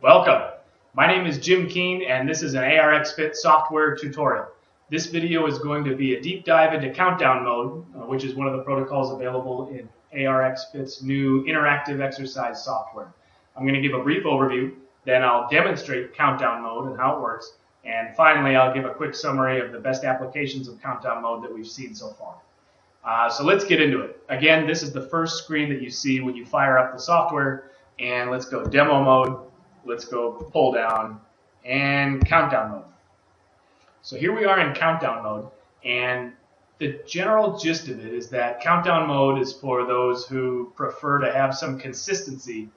Welcome. My name is Jim Keene and this is an ARX Fit software tutorial. This video is going to be a deep dive into countdown mode, which is one of the protocols available in ARX Fit's new interactive exercise software. I'm going to give a brief overview, then I'll demonstrate countdown mode and how it works, and finally I'll give a quick summary of the best applications of countdown mode that we've seen so far. So let's get into it. Again, this is the first screen that you see when you fire up the software, and let's go demo mode. Let's go pull down and countdown mode. So here we are in countdown mode, and the general gist of it is that countdown mode is for those who prefer to have some consistency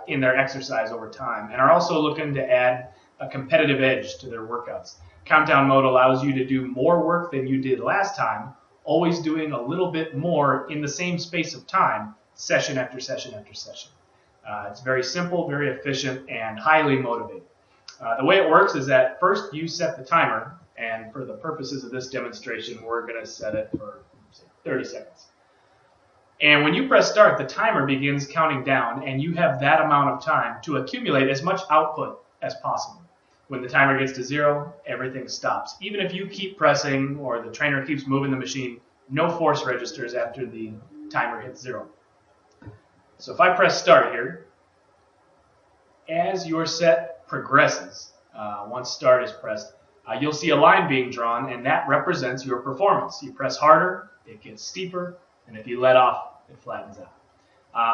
in their exercise over time and are also looking to add a competitive edge to their workouts. Countdown mode allows you to do more work than you did last time, always doing a little bit more in the same space of time, session after session after session. It's very simple, very efficient, and highly motivating. The way it works is that first you set the timer, and for the purposes of this demonstration, we're going to set it for say, 30 seconds. And when you press start, the timer begins counting down, and you have that amount of time to accumulate as much output as possible. When the timer gets to 0, everything stops. Even if you keep pressing or the trainer keeps moving the machine, no force registers after the timer hits 0. So if I press start here, as your set progresses, once start is pressed, you'll see a line being drawn, and that represents your performance. You press harder, it gets steeper, and if you let off, it flattens out.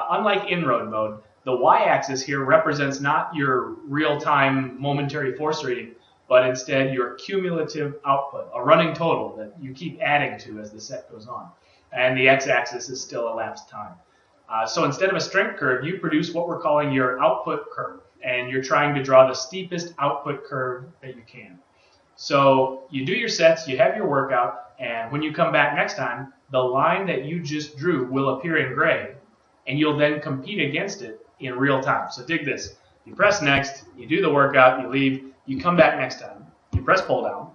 Unlike in-road mode, the y-axis here represents not your real-time momentary force reading, but instead your cumulative output, a running total that you keep adding to as the set goes on. And the x-axis is still elapsed time. So instead of a strength curve, you produce what we're calling your output curve, and you're trying to draw the steepest output curve that you can. So you do your sets, you have your workout, and when you come back next time, the line that you just drew will appear in gray, and you'll then compete against it in real time. So dig this. You press next, you do the workout, you leave, you come back next time, you press pull down,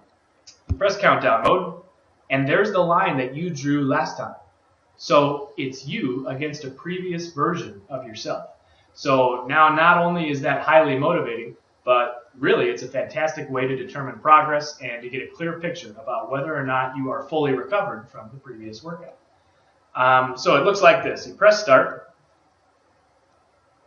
you press countdown mode, and there's the line that you drew last time. So it's you against a previous version of yourself. So now not only is that highly motivating, but really it's a fantastic way to determine progress and to get a clear picture about whether or not you are fully recovered from the previous workout. So it looks like this. You press start,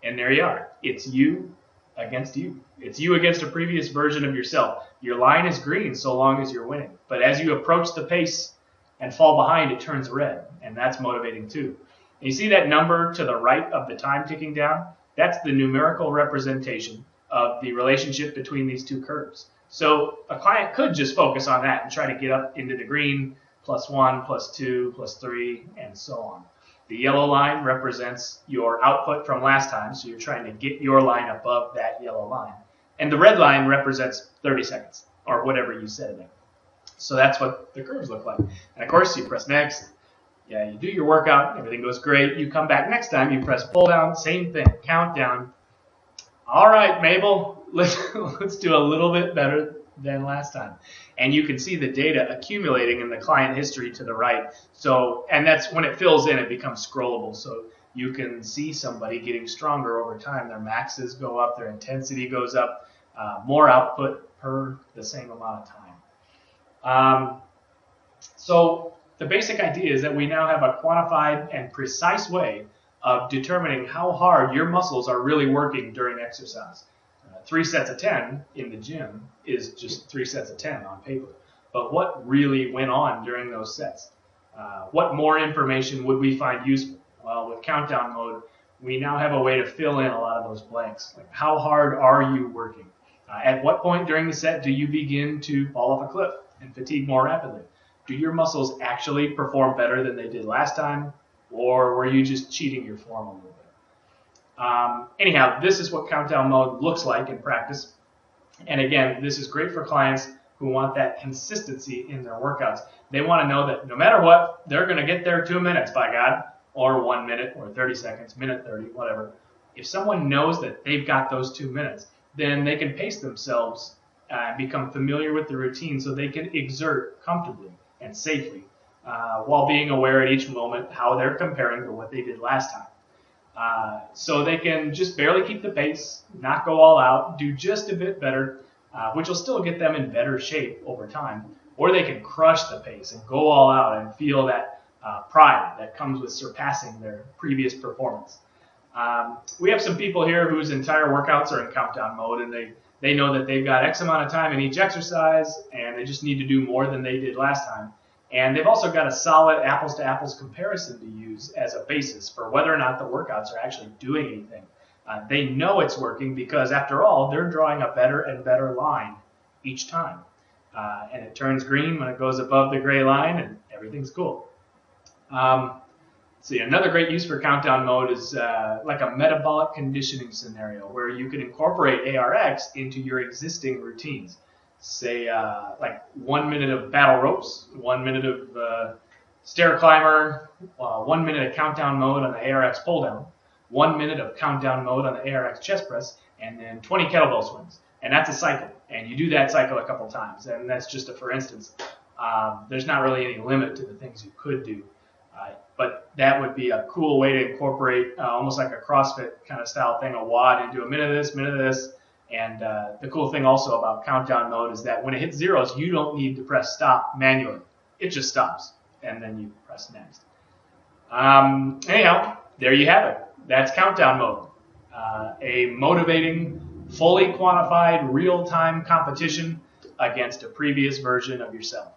and there you are. It's you against you. It's you against a previous version of yourself. Your line is green so long as you're winning. But as you approach the pace and fall behind, it turns red, and that's motivating too. And you see that number to the right of the time ticking down? That's the numerical representation of the relationship between these two curves. So a client could just focus on that and try to get up into the green, +1, +2, +3, and so on. The yellow line represents your output from last time, so you're trying to get your line above that yellow line. And the red line represents 30 seconds, or whatever you set it in. So that's what the curves look like. And of course, you press next. Yeah, you do your workout. Everything goes great. You come back next time. You press pull down. Same thing. Countdown. All right, Mabel. Let's do a little bit better than last time. And you can see the data accumulating in the client history to the right. So, and that's when it fills in, it becomes scrollable. So you can see somebody getting stronger over time. Their maxes go up. Their intensity goes up. More output per the same amount of time. So the basic idea is that we now have a quantified and precise way of determining how hard your muscles are really working during exercise. 3 sets of 10 in the gym is just 3 sets of 10 on paper. But what really went on during those sets? What more information would we find useful? Well, with countdown mode, we now have a way to fill in a lot of those blanks. Like, how hard are you working? At what point during the set do you begin to fall off a cliff and fatigue more rapidly? Do your muscles actually perform better than they did last time, or were you just cheating your form a little bit? Anyhow, this is what countdown mode looks like in practice. And again, this is great for clients who want that consistency in their workouts. They want to know that no matter what, they're going to get their 2 minutes, by God, or 1 minute, or 30 seconds, minute 30, whatever. If someone knows that they've got those 2 minutes, then they can pace themselves and become familiar with the routine so they can exert comfortably and safely while being aware at each moment how they're comparing to what they did last time. So they can just barely keep the pace, not go all out, do just a bit better, which will still get them in better shape over time. Or they can crush the pace and go all out and feel that pride that comes with surpassing their previous performance. We have some people here whose entire workouts are in countdown mode, and they know that they've got X amount of time in each exercise, and they just need to do more than they did last time. And they've also got a solid apples-to-apples comparison to use as a basis for whether or not the workouts are actually doing anything. They know it's working because, after all, they're drawing a better and better line each time. And it turns green when it goes above the gray line, and everything's cool. See, another great use for countdown mode is like a metabolic conditioning scenario where you can incorporate ARX into your existing routines. Say like 1 minute of battle ropes, 1 minute of stair climber, 1 minute of countdown mode on the ARX pull down, 1 minute of countdown mode on the ARX chest press, and then 20 kettlebell swings. And that's a cycle. And you do that cycle a couple times. And that's just a for instance. There's not really any limit to the things you could do. But that would be a cool way to incorporate almost like a CrossFit kind of style thing, a WOD, and do a minute of this. And the cool thing also about countdown mode is that when it hits zeros, you don't need to press stop manually. It just stops, and then you press next. Anyhow, there you have it. That's countdown mode. A motivating, fully quantified, real-time competition against a previous version of yourself.